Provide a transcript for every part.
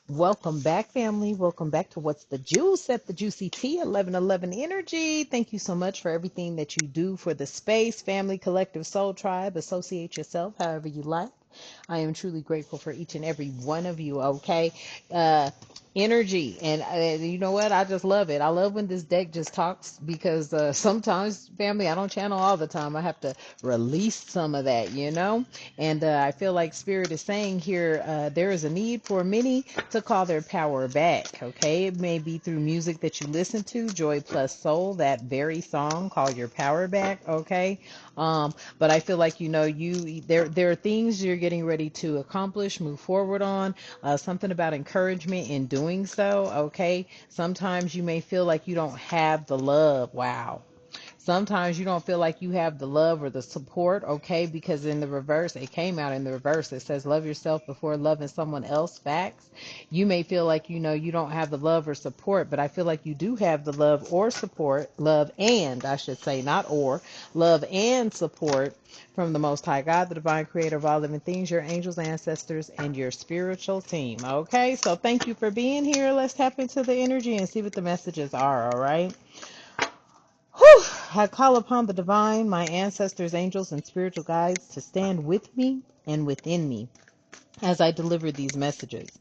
Welcome back, family. Welcome back to What's the Juice at the Juicy Tea 1111 Energy. Thank you so much for everything that you do for the space, family, collective, soul tribe. Associate yourself however you like. I am truly grateful for each and every one of you, okay? Uh, Energy. And you know what? I just love it. I love when this deck just talks because sometimes, family, I don't channel all the time. I have to release some of that, you know? And I feel like Spirit is saying here there is a need for many to call their power back. Okay, it may be through music that you listen to, Joy Plus Soul, that very song, Call Your Power Back. Okay, but I feel like you there are things you're getting ready to accomplish, move forward on. Something about encouragement in doing so. Okay, sometimes you may feel like you don't have the love. Wow. Sometimes you don't feel like you have the love or the support, okay? Because in the reverse, it came out in the reverse. It says, love yourself before loving someone else. Facts. You may feel like, you don't have the love or support, but I feel like you do have the love or support, love and, I should say, not or, love and support from the Most High God, the divine creator of all living things, your angels, ancestors, and your spiritual team. Okay, so thank you for being here. Let's tap into the energy and see what the messages are, all right? Whew! I call upon the divine, my ancestors, angels, and spiritual guides to stand with me and within me as I deliver these messages.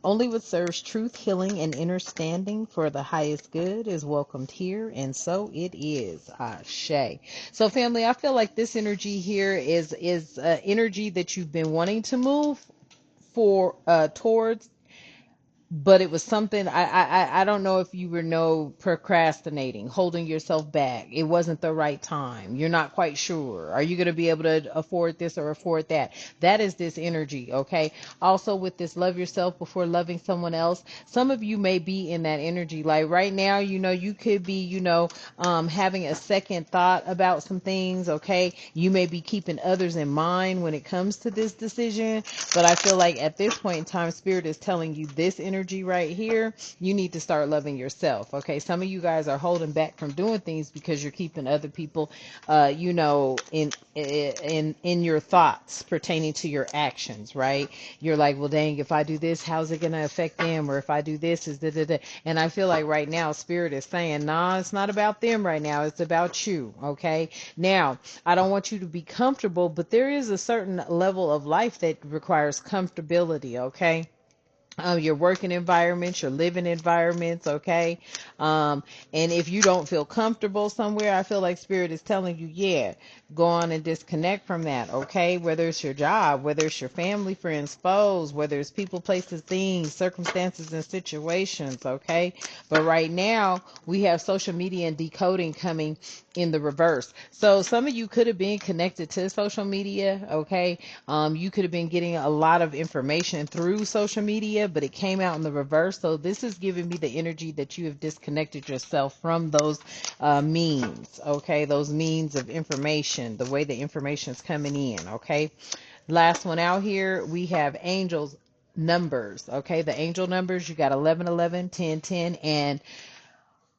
Only what serves truth, healing, and understanding for the highest good is welcomed here, and so it is. Ashe. So, family, I feel like this energy here is energy that you've been wanting to move for towards, but it was something I don't know if you were procrastinating, holding yourself back. It wasn't the right time. You're not quite sure. Are you going to be able to afford this or afford that? That is this energy, okay? Also with this love yourself before loving someone else. Some of you may be in that energy. Like right now, you could be, having a second thought about some things, okay? You may be keeping others in mind when it comes to this decision, but I feel like at this point in time, Spirit is telling you this energy right here, you need to start loving yourself. Okay, some of you guys are holding back from doing things because you're keeping other people, in your thoughts pertaining to your actions. Right? You're like, well, dang, if I do this, how's it gonna affect them? Or if I do this, is da da da. And I feel like right now, Spirit is saying, nah, it's not about them right now. It's about you. Okay. Now, I don't want you to be comfortable, but there is a certain level of life that requires comfortability, okay? Your working environments, your living environments, okay? And if you don't feel comfortable somewhere, I feel like Spirit is telling you, yeah, go on and disconnect from that, okay? Whether it's your job, whether it's your family, friends, foes, whether it's people, places, things, circumstances, and situations, okay? But right now, we have social media and decoding coming in the reverse. So some of you could have been connected to social media, okay? You could have been getting a lot of information through social media, but it came out in the reverse. So this is giving me the energy that you have disconnected yourself from those means, okay? Those means of information, the way the information is coming in, okay? Last one out here, we have angels numbers, okay? The angel numbers, you got 11, 11, 10, 10, and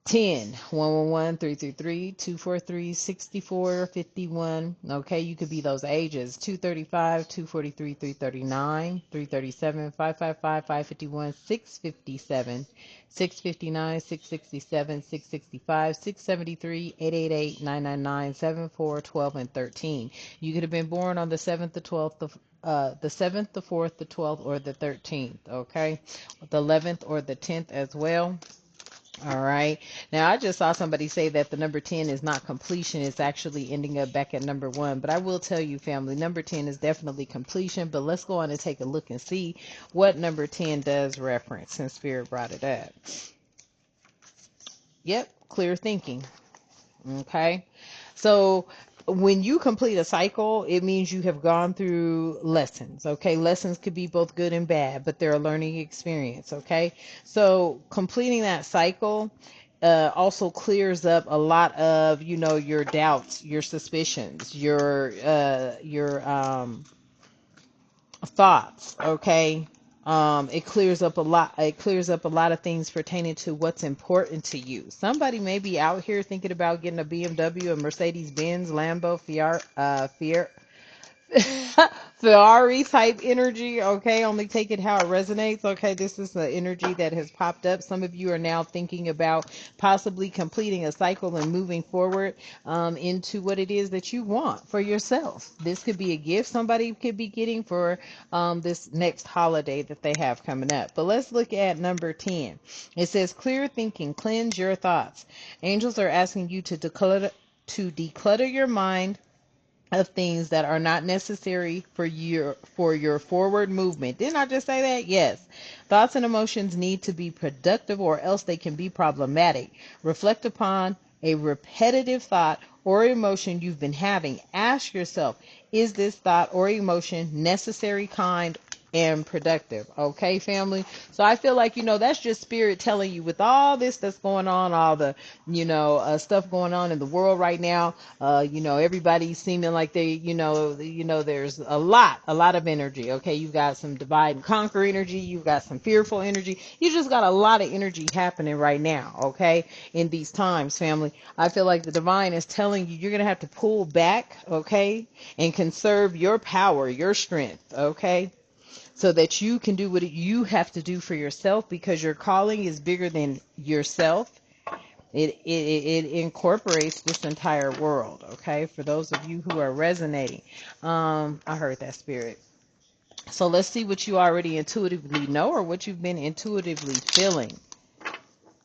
10, 111, 333, 243, 64, 51. Okay, you could be those ages: 235, 243, 339, 337, 555, 551, 657, 659, 667, 665, 673, 888, 999, 74, 12, and 13. You could have been born on the 7th, the 12th, the 7th, the 4th, the 12th, or the 13th. Okay, the 11th or the 10th as well. All right. Now, I just saw somebody say that the number 10 is not completion. It's actually ending up back at number 1. But I will tell you, family, number 10 is definitely completion. But let's go on and take a look and see what number 10 does reference since Spirit brought it up. Yep, clear thinking. Okay. So when you complete a cycle, it means you have gone through lessons. Okay. Lessons could be both good and bad, but they're a learning experience. Okay. So completing that cycle also clears up a lot of, your doubts, your suspicions, your thoughts. Okay. It clears up a lot. It clears up a lot of things pertaining to what's important to you. Somebody may be out here thinking about getting a BMW, a Mercedes Benz, Lambo, Ferrari type energy, okay? Only take it how it resonates, okay? This is the energy that has popped up. Some of you are now thinking about possibly completing a cycle and moving forward into what it is that you want for yourself. This could be a gift somebody could be getting for this next holiday that they have coming up. But let's look at number 10. It says, clear thinking, cleanse your thoughts. Angels are asking you to declutter your mind of things that are not necessary for your forward movement. Didn't I just say that? Yes. Thoughts and emotions need to be productive or else they can be problematic. Reflect upon a repetitive thought or emotion you've been having. Ask yourself, is this thought or emotion necessary, kind, and productive? Okay, family. So I feel like, that's just spirit telling you, with all this that's going on, all the, stuff going on in the world right now, everybody's seeming like they, there's a lot of energy. Okay. You've got some divide and conquer energy. You've got some fearful energy. You just got a lot of energy happening right now. Okay. In these times, family, I feel like the divine is telling you, you're going to have to pull back. Okay. And conserve your power, your strength. Okay, so that you can do what you have to do for yourself, because your calling is bigger than yourself. It incorporates this entire world. Okay, for those of you who are resonating, I heard that, spirit. So let's see what you already intuitively know, or what you've been intuitively feeling.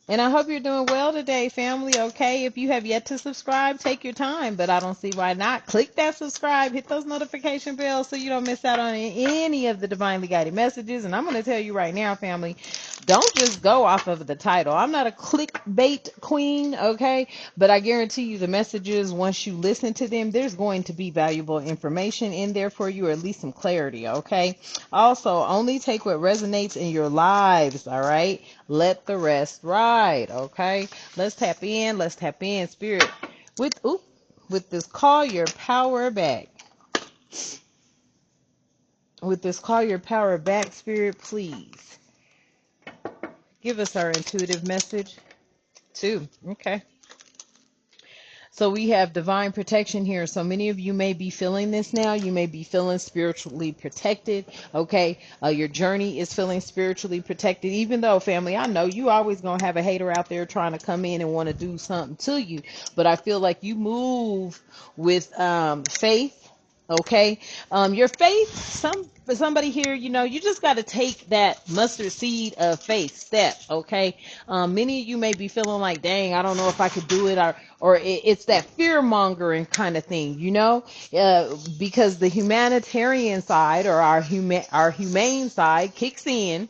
And I hope you're doing well today, family. Okay, if you have yet to subscribe, take your time, but I don't see why not. Click that subscribe, hit those notification bells so you don't miss out on any of the divinely guided messages. And I'm going to tell you right now, family, don't just go off of the title. I'm not a clickbait queen, okay? But I guarantee you the messages, once you listen to them, there's going to be valuable information in there for you, or at least some clarity, okay? Also, only take what resonates in your lives, all right? Let the rest ride, okay? Let's tap in. Let's tap in, spirit. With this call your power back. With this call your power back, spirit, please give us our intuitive message too. Okay. So we have divine protection here. So many of you may be feeling this now. You may be feeling spiritually protected. Okay. Your journey is feeling spiritually protected, even though, family, I know you always going to have a hater out there trying to come in and want to do something to you. But I feel like you move with faith. Okay. Your faith, for somebody here, you just got to take that mustard seed of faith step. Okay. Many of you may be feeling like, dang, I don't know if I could do it, or it's that fear mongering kind of thing, because the humanitarian side, or our humane side, kicks in,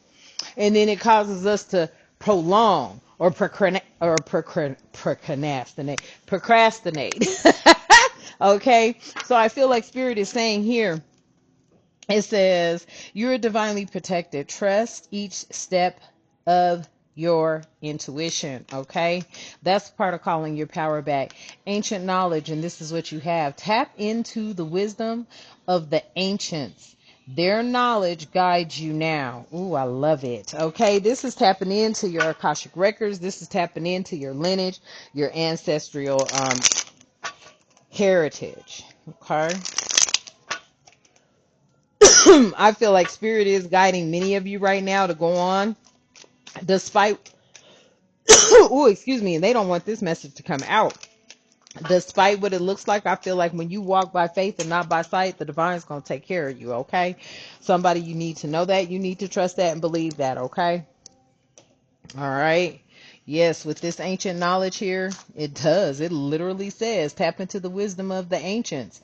and then it causes us to prolong or procrastinate. Okay, so I feel like spirit is saying here, it says, you're divinely protected. Trust each step of your intuition. Okay, that's part of calling your power back. Ancient knowledge, and this is what you have. Tap into the wisdom of the ancients. Their knowledge guides you now. Ooh, I love it. Okay, this is tapping into your Akashic records. This is tapping into your lineage, your ancestral heritage. Okay. I feel like spirit is guiding many of you right now to go on, despite oh, excuse me, and they don't want this message to come out. Despite what it looks like, I feel like when you walk by faith and not by sight, the divine's going to take care of you. Okay, somebody, you need to know that, you need to trust that and believe that. Okay. All right. Yes, with this ancient knowledge here, it literally says tap into the wisdom of the ancients.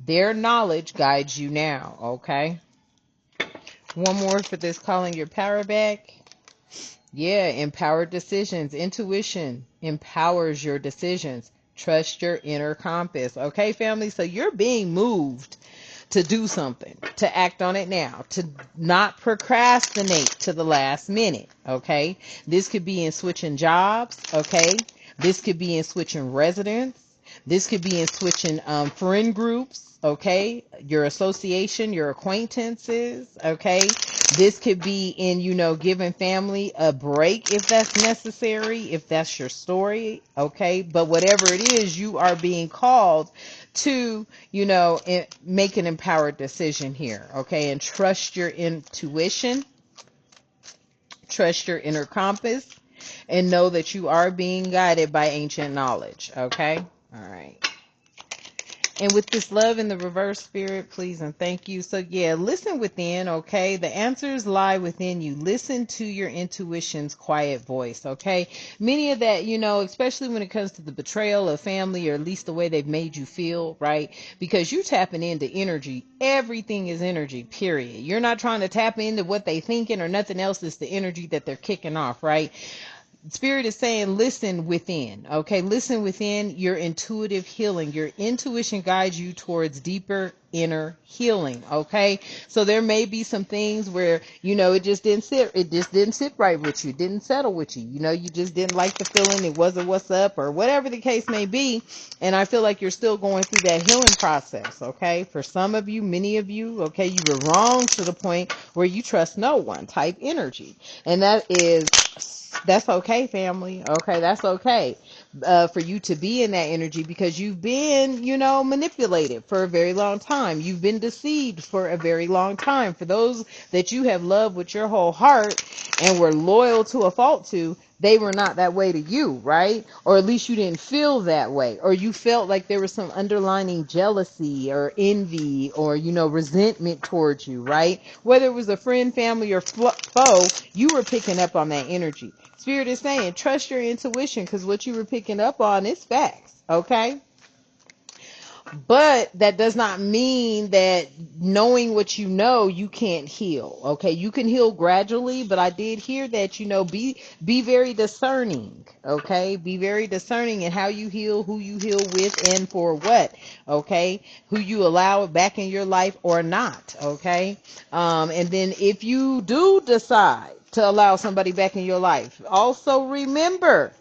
Their knowledge guides you now. Okay. One more for this calling your power back. Yeah, empowered decisions. Intuition empowers your decisions. Trust your inner compass. Okay, family? So you're being moved to do something, to act on it now, to not procrastinate to the last minute. Okay? This could be in switching jobs. Okay? This could be in switching residence. This could be in switching friend groups. Okay? Your association, your acquaintances. Okay? This could be in, giving family a break if that's necessary, if that's your story, okay? But whatever it is, you are being called to, make an empowered decision here, okay? And trust your intuition, trust your inner compass, and know that you are being guided by ancient knowledge, okay? All right. And with this love in the reverse, spirit, please and thank you. So yeah, listen within, okay? The answers lie within you. Listen to your intuition's quiet voice, okay? Many of that, especially when it comes to the betrayal of family, or at least the way they've made you feel, right? Because you tapping into energy. Everything is energy, period. You're not trying to tap into what they thinking or nothing else. It's the energy that they're kicking off, right? Spirit is saying, listen within, okay? Listen within your intuitive healing. Your intuition guides you towards deeper inner healing, okay? So there may be some things where, it just didn't sit right with you, didn't settle with you. You just didn't like the feeling, it wasn't what's up, or whatever the case may be. And I feel like you're still going through that healing process, okay? For some of you, many of you, okay, you were wrong to the point where you trust no one type energy. And that's okay, family. Okay, that's okay for you to be in that energy, because you've been, manipulated for a very long time. You've been deceived for a very long time. For those that you have loved with your whole heart and were loyal to a fault to, they were not that way to you, right? Or at least you didn't feel that way. Or you felt like there was some underlining jealousy or envy or, resentment towards you, right? Whether it was a friend, family, or foe, you were picking up on that energy. Spirit is saying, trust your intuition, because what you were picking up on is facts, okay? But that does not mean that knowing what you know, you can't heal. Okay, you can heal gradually, but I did hear that, be very discerning. Okay, be very discerning in how you heal, who you heal with, and for what. Okay, who you allow back in your life or not. Okay, and then if you do decide to allow somebody back in your life, also remember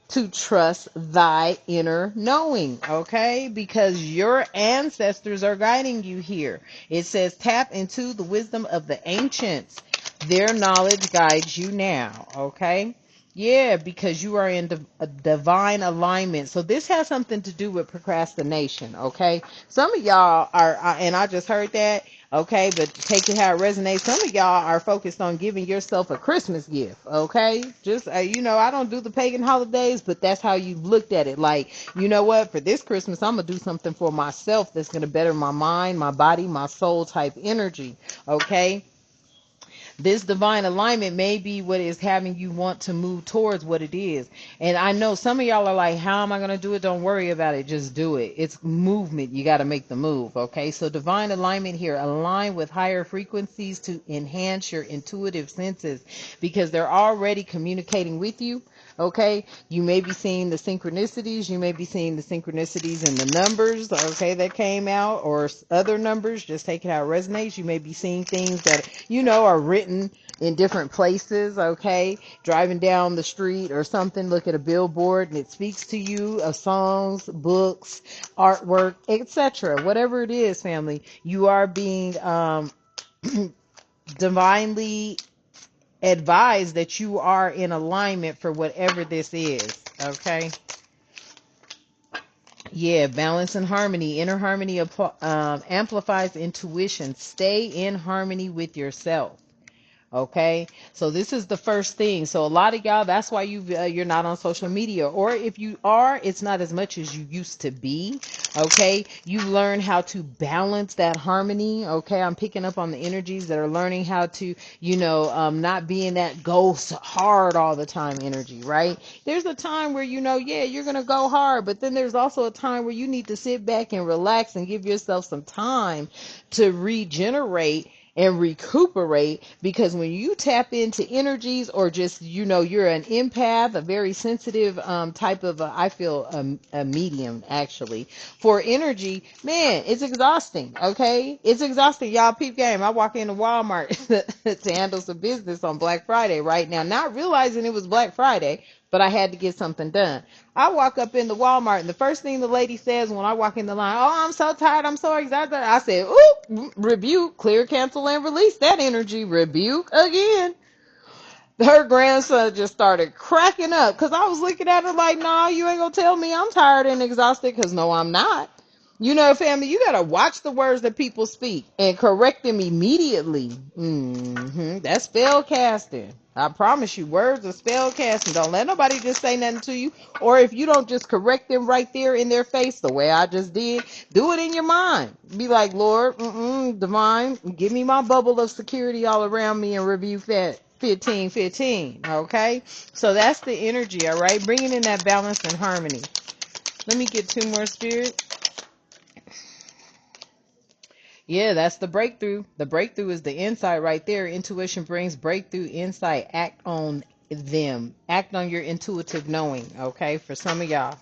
to trust thy inner knowing, okay? Because your ancestors are guiding you here. It says tap into the wisdom of the ancients. Their knowledge guides you now, okay? Yeah, because you are in a divine alignment. So this has something to do with procrastination, okay? Some of y'all are, and I just heard that, okay, but take it how it resonates. Some of y'all are focused on giving yourself a Christmas gift, okay? Just, I don't do the pagan holidays, but that's how you looked at it. Like, you know what? For this Christmas, I'm going to do something for myself that's going to better my mind, my body, my soul type energy, okay? This divine alignment may be what is having you want to move towards what it is. And I know some of y'all are like, how am I going to do it? Don't worry about it. Just do it. It's movement. You got to make the move. Okay. So divine alignment here, align with higher frequencies to enhance your intuitive senses, because they're already communicating with you. Okay, you may be seeing the synchronicities. You may be seeing the synchronicities in the numbers, okay, that came out, or other numbers. Just take it how it resonates. You may be seeing things that, are written in different places, okay? Driving down the street or something, look at a billboard and it speaks to you of songs, books, artwork, etc. Whatever it is, family, you are being divinely advise that you are in alignment for whatever this is, okay? Yeah, balance and harmony. Inner harmony amplifies intuition. Stay in harmony with yourself. Okay, so this is the first thing. So a lot of y'all, that's why you're not on social media, or if you are, it's not as much as you used to be. Okay, you learn how to balance that harmony. Okay, I'm picking up on the energies that are learning how to, not being that go hard all the time energy. Right? There's a time where yeah, you're gonna go hard, but then there's also a time where you need to sit back and relax and give yourself some time to regenerate and recuperate, because when you tap into energies, or just you're an empath, a very sensitive type of I feel a medium actually for energy, man, it's exhausting. Okay, it's exhausting. Y'all peep game, I walk into Walmart to handle some business on Black Friday right now, not realizing it was Black Friday. but I had to get something done. I walk up in the Walmart, and the first thing the lady says when I walk in the line, "Oh, I'm so tired, I'm so exhausted." I said, "Ooh, rebuke, clear, cancel, and release that energy. Rebuke again." Her grandson just started cracking up because I was looking at her like, "Nah, you ain't gonna tell me I'm tired and exhausted, because no, I'm not." You know, family, you gotta watch the words that people speak and correct them immediately. That's spell casting. I promise you, words are spell casting. Don't let nobody just say nothing to you. Or if you don't just correct them right there in their face, the way I just did, do it in your mind. Be like, "Lord, divine, give me my bubble of security all around me and rebuke that 1515." Okay? So that's the energy, all right? Bringing in that balance and harmony. Let me get two more, Spirit. Yeah, that's the breakthrough. The breakthrough is the insight right there. Intuition brings breakthrough, insight. Act on them. Act on your intuitive knowing, okay? For some of y'all,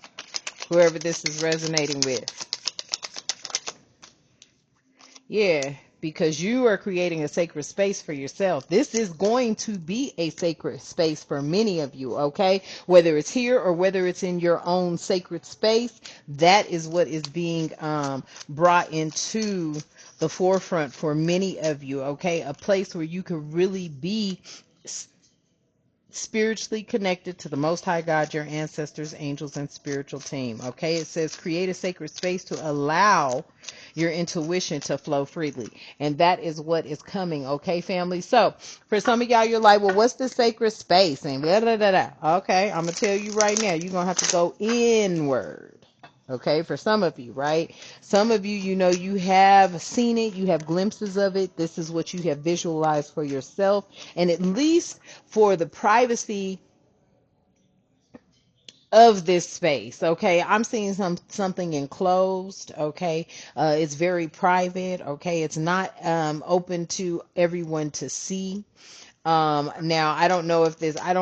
whoever this is resonating with. Yeah, because you are creating a sacred space for yourself. This is going to be a sacred space for many of you, okay? Whether it's here or whether it's in your own sacred space, that is what is being brought into the forefront for many of you, okay? A place where you can really be spiritually connected to the Most High God, your ancestors, angels, and spiritual team. Okay, it says create a sacred space to allow your intuition to flow freely, and that is what is coming. Okay, family. So for some of y'all, you're like, "Well, what's the sacred space?" And blah, blah, blah, blah. Okay, I'm gonna tell you right now. You're gonna have to go inward. Okay, for some of you, right? Some of you, you know, you have seen it, you have glimpses of it. This is what you have visualized for yourself, and at least for the privacy of this space. Okay, I'm seeing something enclosed. Okay, it's very private. Okay, it's not open to everyone to see. Now I don't know if this, I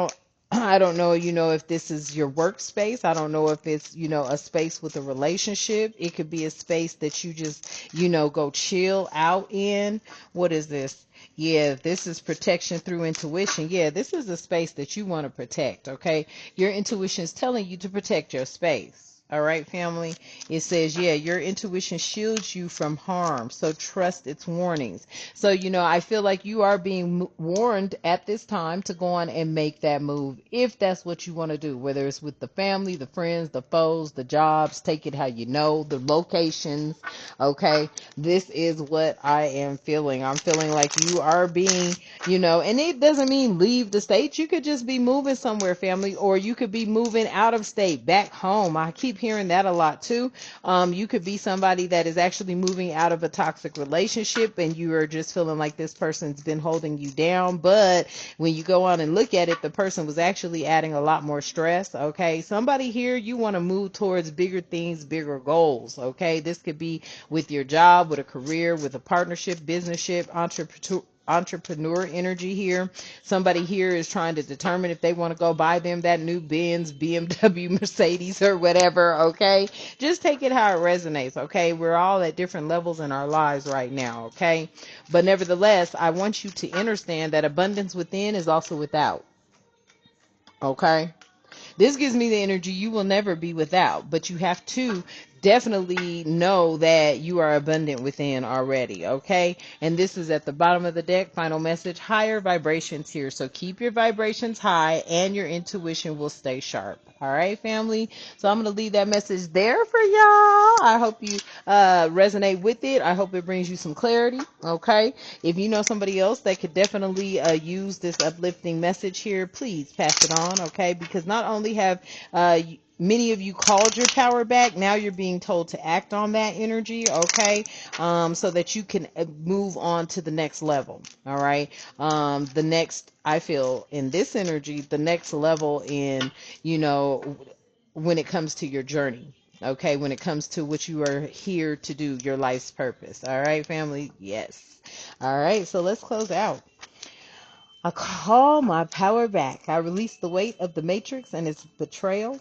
don't know, you know, if this is your workspace. I don't know if it's, you know, a space with a relationship. It could be a space that you just, you know, go chill out in. What is this? Yeah, this is protection through intuition. Yeah, this is a space that you want to protect, okay? Your intuition is telling you to protect your space. All right, family. It says, yeah, your intuition shields you from harm, so trust its warnings. So, you know, I feel like you are being warned at this time to go on and make that move if that's what you want to do, whether it's with the family, the friends, the foes, the jobs, take it how you know, the locations. Okay, this is what I am feeling. I'm feeling like you are being, you know, and it doesn't mean leave the state. You could just be moving somewhere, family, or you could be moving out of state, back home. I keep hearing that a lot too. You could be somebody that is actually moving out of a toxic relationship and you are just feeling like this person's been holding you down. But when you go on and look at it, the person was actually adding a lot more stress. Okay. Somebody here, you want to move towards bigger things, bigger goals. Okay. This could be with your job, with a career, with a partnership, businessship, entrepreneur energy here. Somebody here is trying to determine if they want to go buy them that new Benz, BMW, Mercedes, or whatever. Okay, just take it how it resonates. Okay, we're all at different levels in our lives right now. Okay, but nevertheless, I want you to understand that abundance within is also without. Okay, this gives me the energy you will never be without, but you have to definitely know that you are abundant within already, okay? And this is at the bottom of the deck, final message, higher vibrations here. So keep your vibrations high and your intuition will stay sharp. All right, family? So I'm going to leave that message there for y'all. I hope you resonate with it. I hope it brings you some clarity, okay? If you know somebody else that could definitely use this uplifting message here, please pass it on, okay? Because not only have many of you called your power back, now you're being told to act on that energy, okay? So that you can move on to the next level, all right? The next, I feel in this energy, the next level in, you know, when it comes to your journey. Okay, when it comes to what you are here to do, your life's purpose. All right, family? Yes. All right, so let's close out. I call my power back. I release the weight of the matrix and its betrayal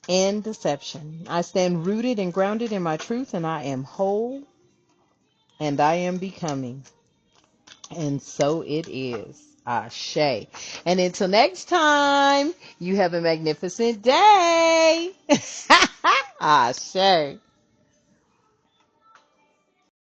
and deception. I stand rooted and grounded in my truth, and I am whole, and I am becoming. And so it is. Ashe. And until next time, you have a magnificent day. Ashe.